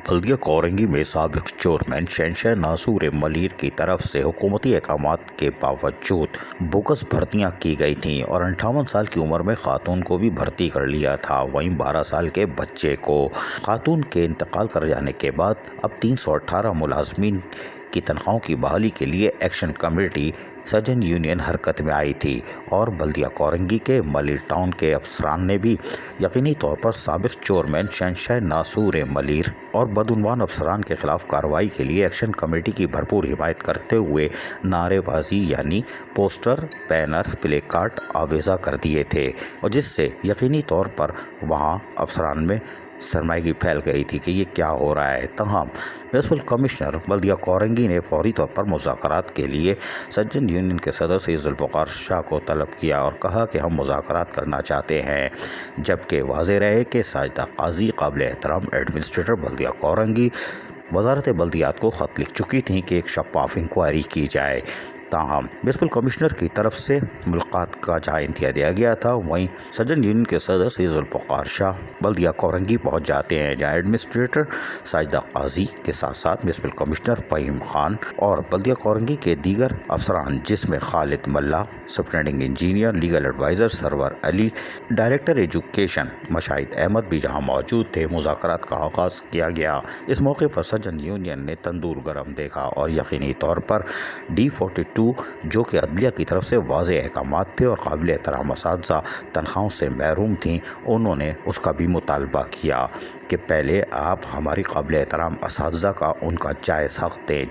बल्दिया कोरंगी में साबिक चेयरमैन शहनशाह नासूर मलीर की तरफ से हुकूमती अहकामात के बावजूद बोगस भर्तियां की गई थीं और 58 साल की उम्र में खातून को भी भर्ती कर लिया था। वहीं 12 साल के बच्चे को। खातून के इंतकाल कर जाने के बाद अब 318 मुलाजमीन की तनख्वाहों की बहाली के लिए एक्शन कमेटी सजन यूनियन हरकत में आई थी और बल्दिया कोरंगी के मलिर टाउन के अफसरान ने भी यकीनी तौर पर साबिक चेयरमैन शहनशाह नासूर मलीर और बदउनवान अफसरान के खिलाफ कार्रवाई के लिए एक्शन कमेटी की भरपूर हिमायत करते हुए नारेबाजी यानी पोस्टर, बैनर, प्ले कार्ड आवेजा कर दिए थे और जिससे यकीनी तौर पर वहां अफसरान में सरमाएगी फैल गई थी कि ये क्या हो रहा है। तमाम म्यूनसिपल कमिश्नर बल्दिया कोरंगी ने फौरी तौर पर मुज़ाकरात के लिए सज्जन यूनियन के सदस्य जुल्फ़िकार शाह को तलब किया और कहा कि हम मुज़ाकरात करना चाहते हैं, जबकि वाज़ेह रहे कि साजिदा काजी काबिल एहतराम एडमिनिस्ट्रेटर बल्दिया कोरंगी वजारत बल्दियात को ख़त लिख चुकी थी कि एक शफाफ इंक्वायरी की जाए। ताहम म्यूनसिपल कमिश्नर की तरफ से मुलाकात का जहाँ इंतज़ार दिया गया था, वहीं सज्जन यूनियन के सदस्य जुल्फ़िकार शाह बल्दिया कोरंगी पहुँच जाते हैं, जहाँ एडमिनिस्ट्रेटर साजिदा काजी के साथ साथ म्यूनसिपल कमिश्नर फ़हीम खान और बल्दिया कोरंगी के दीगर अफसरान जिसमें Khalid Malla, superintending engineer, legal adviser Sarwar Ali, director education Mashahid Ahmed भी जहाँ मौजूद थे। मुज़ाकरात का आगाज़ किया गया। इस मौके पर सज्जन यूनियन ने तंदूर गरम देखा और यकीनी तौर पर D42 जो कि अदलिया की तरफ से वाज़ेह अहकामात थे और काबिल एहतराम असातिज़ा तनख्वाहों से महरूम थीं, उन्होंने उसका भी मुतालबा किया कि पहले आप हमारी काबिल एहतराम असातिज़ा का उनका जायज़ हक़ दें,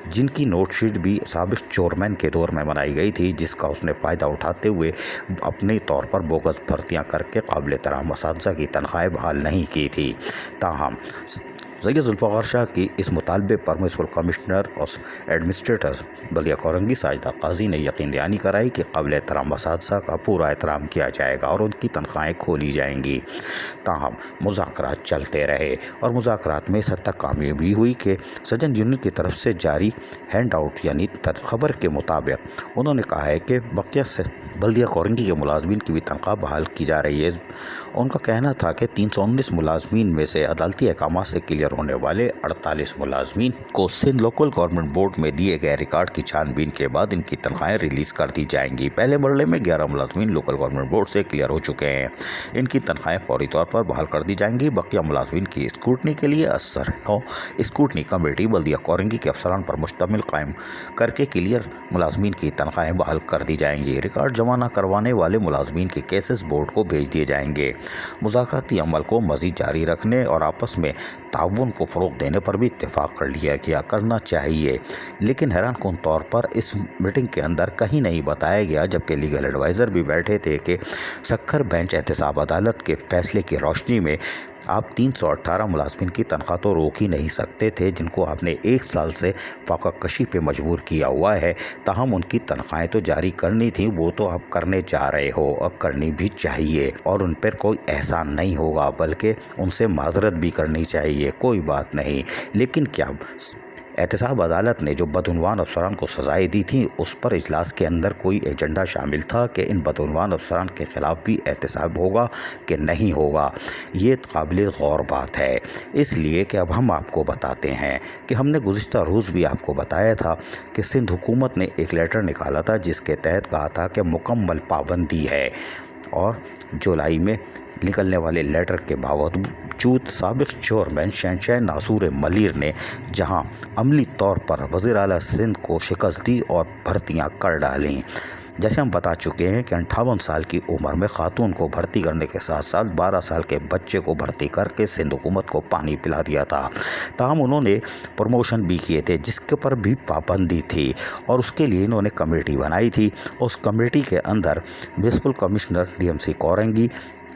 जिनकी नोटशीट भी साबिक चेयरमैन के दौर में बनाई गई थी, जिसका उसने फ़ायदा उठाते हुए अपने तौर पर बोगस भर्तियाँ करके काबिल एहतराम असातिज़ा की तनख्वाहें बहाल नहीं की थी। ताहम सैयद जुल्फ़िकार शाह की इस मुतालबे पर म्यूनसिपल कमिश्नर और एडमिनिस्ट्रेटर बल्दिया कोरंगी साजिदा काजी ने यकीन दहानी कराई कि काबिल एहतराम असातिज़ा का पूरा एहतराम किया जाएगा और उनकी तनख्वाहें खोली जाएंगी। ताहम मुज़ाकरात चलते रहे और मुज़ाकरात में इस हद तक कामयाबी हुई कि सज्जन यूनियन की तरफ से जारी हैंड आउट यानी खबर के मुताबिक उन्होंने कहा है कि बकिया से बल्दिया कोरंगी के मुलाजमीन की भी तनख्वाह बहाल की जा रही है। उनका कहना था कि 319 मुलाजमीन में से अदालती अहकामात से क्लियर होने वाले 48 मुलाजमीन को सिंध लोकल गवर्नमेंट बोर्ड में दिए गए रिकॉर्ड की छानबीन के बाद इनकी तनख्वाहें रिलीज कर दी जाएंगी। पहले मरले में 11 मुलाजमीन लोकल गवर्नमेंट बोर्ड से क्लियर हो चुके हैं, इनकी तनख्वाहें फौरी तौर पर बहाल कर दी जाएंगी। बकिया मुलाजमीन की स्क्रूटनी के लिए असर स्क्रूटनी कमेटी बल्दिया कोरंगी के अफसरान पर मुश्तमिल कायम करके क्लियर मुलाजमीन की तनख्वाहें बहाल कर दी जाएंगी। रिकॉर्ड जमा न करवाने वाले मुलाजमीन के केसेस बोर्ड को भेज दिए जाएंगे। मुज़ाकराती अमल को मज़ीद जारी रखने और आपस में ताउन को फ़रोग़ देने पर भी इत्तेफाक कर लिया गया करना चाहिए, लेकिन हैरान कुन तौर पर इस मीटिंग के अंदर कहीं नहीं बताया गया, जबकि लीगल एडवाइज़र भी बैठे थे कि सक्खर बेंच एहतसाब अदालत के फैसले की रोशनी में आप 318 मुलाजमीन की तनख्वाह तो रोक ही नहीं सकते थे, जिनको आपने 1 साल से फाका कशी पे मजबूर किया हुआ है। ताहम उनकी तनख्वाहें तो जारी करनी थी, वो तो आप करने जा रहे हो और करनी भी चाहिए और उन पर कोई एहसान नहीं होगा, बल्कि उनसे माजरत भी करनी चाहिए, कोई बात नहीं। लेकिन क्या एहतसाब अदालत ने जो बदउनवान अफसरान को सज़ाएँ दी थी, उस पर इजलास के अंदर कोई एजेंडा शामिल था कि इन बदउनवान अफसरान के ख़िलाफ़ भी एहतसाब होगा कि नहीं होगा? ये काबिल गौर बात है, इसलिए कि अब हम आपको बताते हैं कि हमने गुज़िश्ता रोज़ भी आपको बताया था कि सिंध हुकूमत ने एक लेटर निकाला था जिसके तहत कहा था कि मुकम्मल पाबंदी है, और जुलाई में निकलने वाले लेटर के बावजूद साबिक चेयरमैन शहनशाह नासूर मलीर ने जहां अमली तौर पर वज़ीर आला सिंध को शिकस्त दी और भर्तियां कर डालीं। जैसे हम बता चुके हैं कि 58 साल की उम्र में खातून को भर्ती करने के साथ साथ 12 साल के बच्चे को भर्ती करके सिंध हुकूमत को पानी पिला दिया था। ताहम उन्होंने प्रमोशन भी किए थे जिसके पर भी पाबंदी थी और उसके लिए इन्होंने कमेटी बनाई थी। उस कमेटी के अंदर municipal commissioner DMC Korangi,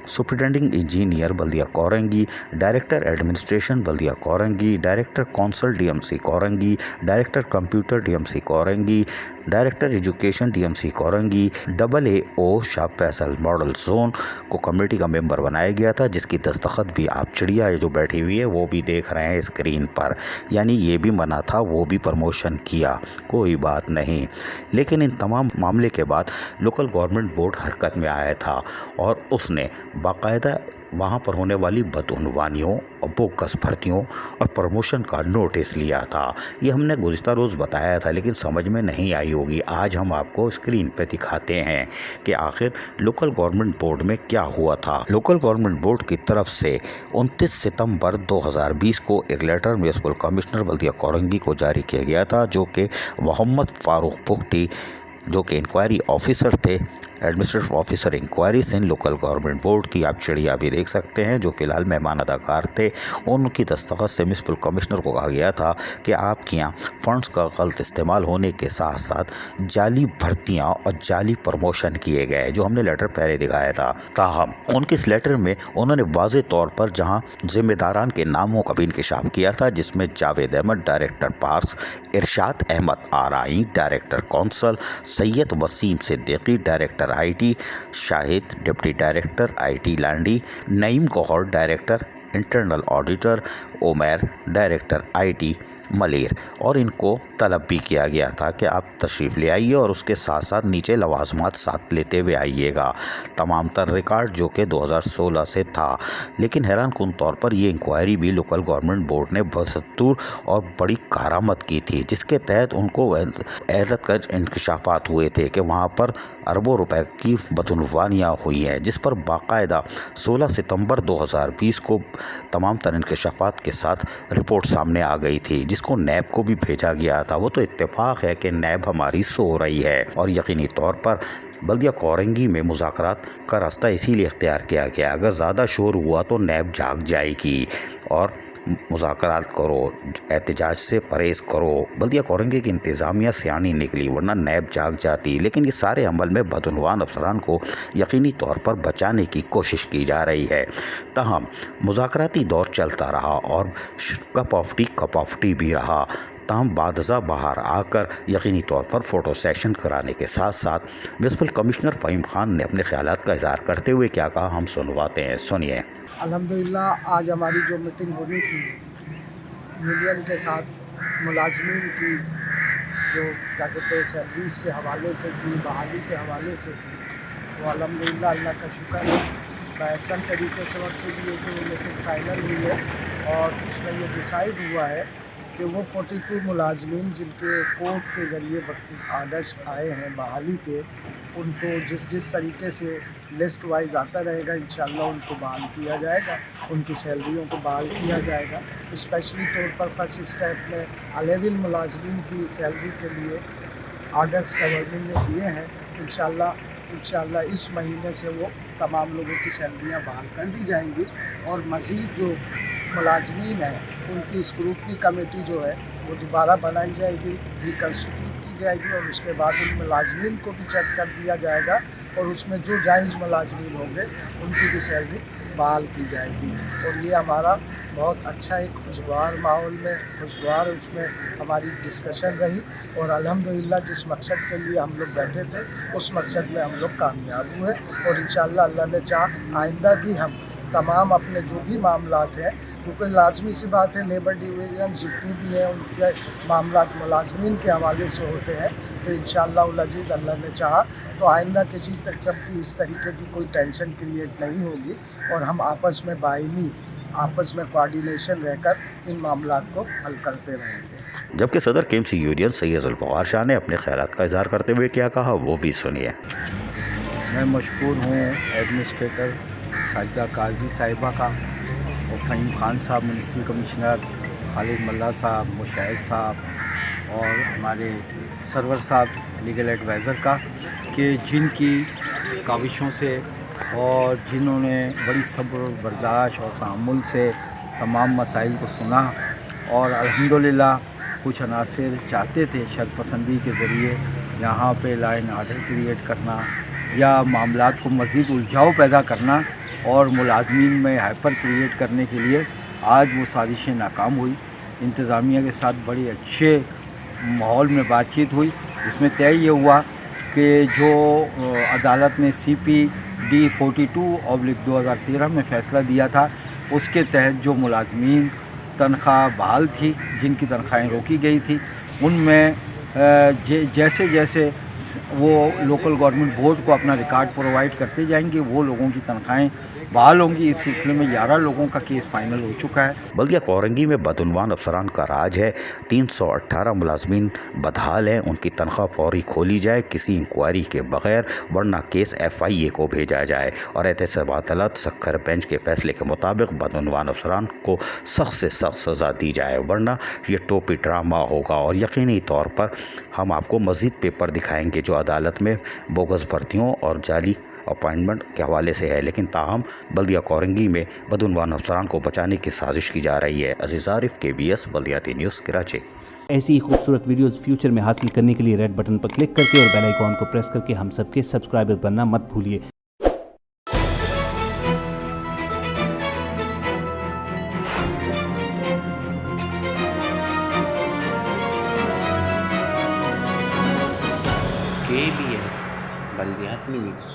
superintending engineer बल्दिया कोरंगी, डायरेक्टर एडमिनिस्ट्रेशन बल्दिया Korangi, director council DMC Korangi, director computer DMC Korangi, director education DMC Korangi, AAO Shah Faisal model zone को कमेटी का मेंबर बनाया गया था, जिसकी दस्तखत भी आप चिड़िया जो बैठी हुई है वो भी देख रहे हैं स्क्रीन पर। यानी ये भी मना था, वो भी प्रमोशन किया, कोई बात नहीं। लेकिन इन तमाम मामले के बाद लोकल गवर्नमेंट बोर्ड हरकत में आया था और उसने बाकायदा वहां पर होने वाली बदعنवानियों और बोगस भर्तियों और प्रमोशन का नोटिस लिया था। ये हमने गुज़िश्ता रोज़ बताया था, लेकिन समझ में नहीं आई होगी। आज हम आपको स्क्रीन पे दिखाते हैं कि आखिर लोकल गवर्नमेंट बोर्ड में क्या हुआ था। लोकल गवर्नमेंट बोर्ड की तरफ से 29 सितंबर 2020 को एक लेटर म्युनिसिपल कमिश्नर बल्दिया कोरंगी को जारी किया गया था, जो कि मोहम्मद फारूक पुख्ती, जो कि इंक्वायरी ऑफिसर थे, एडमिनिस्ट्रेटिव ऑफिसर इंक्वायरीज इन लोकल गवर्नमेंट बोर्ड की आप चिड़िया भी देख सकते हैं, जो फिलहाल मेहमान अदाकार थे। उनकी दस्तखत से म्युनिसिपल कमिश्नर को कहा गया था कि आपके यहाँ फंड्स का गलत इस्तेमाल होने के साथ साथ जाली भर्तियाँ और जाली प्रमोशन किए गए, जो हमने लेटर पहले दिखाया था। ताहम उनके इस लेटर में उन्होंने वाज़े तौर पर जहाँ जिम्मेदारान के नामों का भी इंकशाफ किया था, जिसमें Javed Ahmed director parks, Irshad Ahmed RI director council, Syed Waseem Siddiqui director IT, Shahid deputy director IT Landhi, Naeem Gohar director internal auditor, Umar director IT Malir, और इनको तलब भी किया गया था कि आप तशरीफ़ ले आइए और उसके साथ साथ नीचे लवाजमात साथ लेते हुए आइएगा। तमाम तर रिकॉर्ड जो कि 2016 से था, लेकिन हैरान कुन तौर पर ये इंक्वायरी भी लोकल गवर्नमेंट बोर्ड ने बदस्तूर और बड़ी कारामद की थी, जिसके तहत उनको हैरत कर इंकशाफात हुए थे कि वहाँ पर अरबों रुपए की बदعنवानियाँ हुई हैं, जिस पर बाकायदा 16 सितंबर 2020 को तमाम तर इंकशाफात के साथ रिपोर्ट सामने आ गई थी, जिसको नैब को भी भेजा गया था। वो तो इत्तेफाक है कि नैब हमारी सो रही है, और यकीनी तौर पर बल्दिया कोरंगी में मुज़ाकरात का रास्ता इसीलिए इख्तियार किया गया। अगर ज़्यादा शोर हुआ तो नैब जाग जाएगी और मुज़ाकरात करो, एहतजाज से परहेज़ करो। बल्दिया कोरंगी की इंतज़ामिया सियानी निकली, वरना नैब जाग जाती। लेकिन ये सारे अमल में बदعنवान अफसरान को यकीनी तौर पर बचाने की कोशिश की जा रही है। ताहम मुज़ाकराती दौर चलता रहा और कप ऑफ टी भी रहा। ताहम बादज़ा बाहर आकर यकीनी तौर पर फ़ोटो सेशन कराने के साथ साथ म्युनिसिपल कमिश्नर फ़हीम खान ने अपने ख्यालात का इज़हार करते हुए क्या कहा, हम सुनवाते हैं, सुनिए। अल्हम्दुलिल्लाह आज हमारी जो मीटिंग होनी थी यूनियन के साथ मुलाजमीन की, जो क्या कहते हैं सर्विस के हवाले से थी, बहाली के हवाले से थी, वो अल्हम्दुलिल्लाह अल्लाह का शुक्र है बहसन तरीके से वक्त से भी है कि वो मीटिंग फाइनल हुई है, और उसमें ये डिसाइड हुआ है कि वो 42 मुलाजमीन जिनके कोर्ट के ज़रिए आर्डर्स आए हैं बहाली के, उनको जिस तरीके से लिस्ट वाइज आता रहेगा इंशाल्लाह उनको बहाल किया जाएगा, उनकी सैलरियों को बहाल किया जाएगा। स्पेशली तौर पर फर्स्ट स्टेप में 11 मुलाजमीन की सैलरी के लिए आर्डर्स गवर्नमेंट ने दिए हैं। इंशाल्लाह इस महीने से वो तमाम लोगों की सैलरियाँ बहाल कर दी जाएंगी, और मज़ीद जो मुलाजमीन हैं उनकी स्क्रूटनी कमेटी जो है वो दोबारा बनाई जाएगी, रिकन्स्टिट्यूट की जाएगी, और उसके बाद उन मुलाजमीन को भी चेक कर दिया जाएगा, और उसमें जो जायज़ मुलाजमीन होंगे उनकी भी सैलरी बहाल की जाएगी। और ये हमारा बहुत अच्छा एक खुशगवार माहौल में खुशगवार उसमें हमारी डिस्कशन रही, और अल्हम्दुलिल्लाह जिस मकसद के लिए हम लोग बैठे थे उस मकसद में हम लोग कामयाब हुए, और इंशाअल्लाह अल्लाह ने चाह आइंदा भी हम तमाम अपने जो भी मामलात हैं, क्योंकि लाजमी सी बात है लेबर डिवीज़न जितनी भी है उनके मामलात मुलाजमीन के हवाले से होते हैं, तो इंशाअल्लाह अज़ीज़ अल्लाह ने चाहा तो आइंदा किसी किस्म की इस तरीके की कोई टेंशन क्रिएट नहीं होगी, और हम आपस में बाइनी आपस में कोऑर्डिनेशन रहकर इन मामलात को हल करते रहेंगे। जबकि सदर केएमसी यूनियन सैयद ज़ुल्फ़िकार शाह ने अपने ख्यालात का इज़हार करते हुए क्या कहा, वो भी सुनिए। मैं मशकूर हूँ एडमिनिस्ट्रेटर साजिदा काजी साहिबा का, और फ़हीम खान साहब म्युनिसिपल कमिश्नर, खालिद मल्ला साहब, मुशाहिद साहब और हमारे सरवर साहब लीगल एडवाइज़र का, कि जिनकी काविशों से और जिन्होंने बड़ी सब्र बर्दाश्त और तहम्मुल से तमाम मसाइल को सुना, और अल्हम्दुलिल्लाह कुछ अनासिर चाहते थे शरपसंदी के ज़रिए यहाँ पे लाइन आर्डर क्रिएट करना या मामलात को मज़ीद उलझाव पैदा करना और मुलाजमीन में हाइपर क्रिएट करने के लिए आज वो साजिशें नाकाम हुई। इंतज़ामिया के साथ बड़ी अच्छे माहौल में बातचीत हुई। इसमें तय ये हुआ कि जो अदालत ने CPD 42/2013 में फ़ैसला दिया था, उसके तहत जो मुलाजमीन तनख्वाह बहाल थी, जिनकी तनख्वाहें रोकी गई थी, उनमें जैसे जैसे वो लोकल गवर्नमेंट बोर्ड को अपना रिकॉर्ड प्रोवाइड करते जाएंगे, वो लोगों की तनख्वाहें बहाल होंगी। इस सिलसिले में 11 लोगों का केस फाइनल हो चुका है। बल्दिया कोरंगी में बदउनवान अफसरान का राज है। 318 मुलाजमीन बदहाल हैं, उनकी तनख्वाह फौरी खोली जाए किसी इंक्वायरी के बगैर, वरना केस FIA को भेजा जाए और एहतसाब अदालत सक्खर बेंच के फैसले के मुताबिक बदउनवान अफसरान को सख्त से सख्त सज़ा दी जाए, वरना ये टोपी ड्रामा होगा। और यकीनी तौर पर हम आपको मज़ीद पेपर दिखाएंगे जो अदालत में बोगस भर्तियों और जाली अपॉइंटमेंट के हवाले से है, लेकिन ताहम बल्दिया कोरंगी में बदउनवान अफसरान को बचाने की साजिश की जा रही है। अजीज़ आरिफ, KBS बल्दियाती न्यूज़, कराची। ऐसी ही खूबसूरत वीडियोस फ्यूचर में हासिल करने के लिए रेड बटन पर क्लिक करके और बेल आइकॉन को प्रेस करके हम सबके सब्सक्राइबर बनना मत भूलिए। KBS बल्दियाती न्यूज़।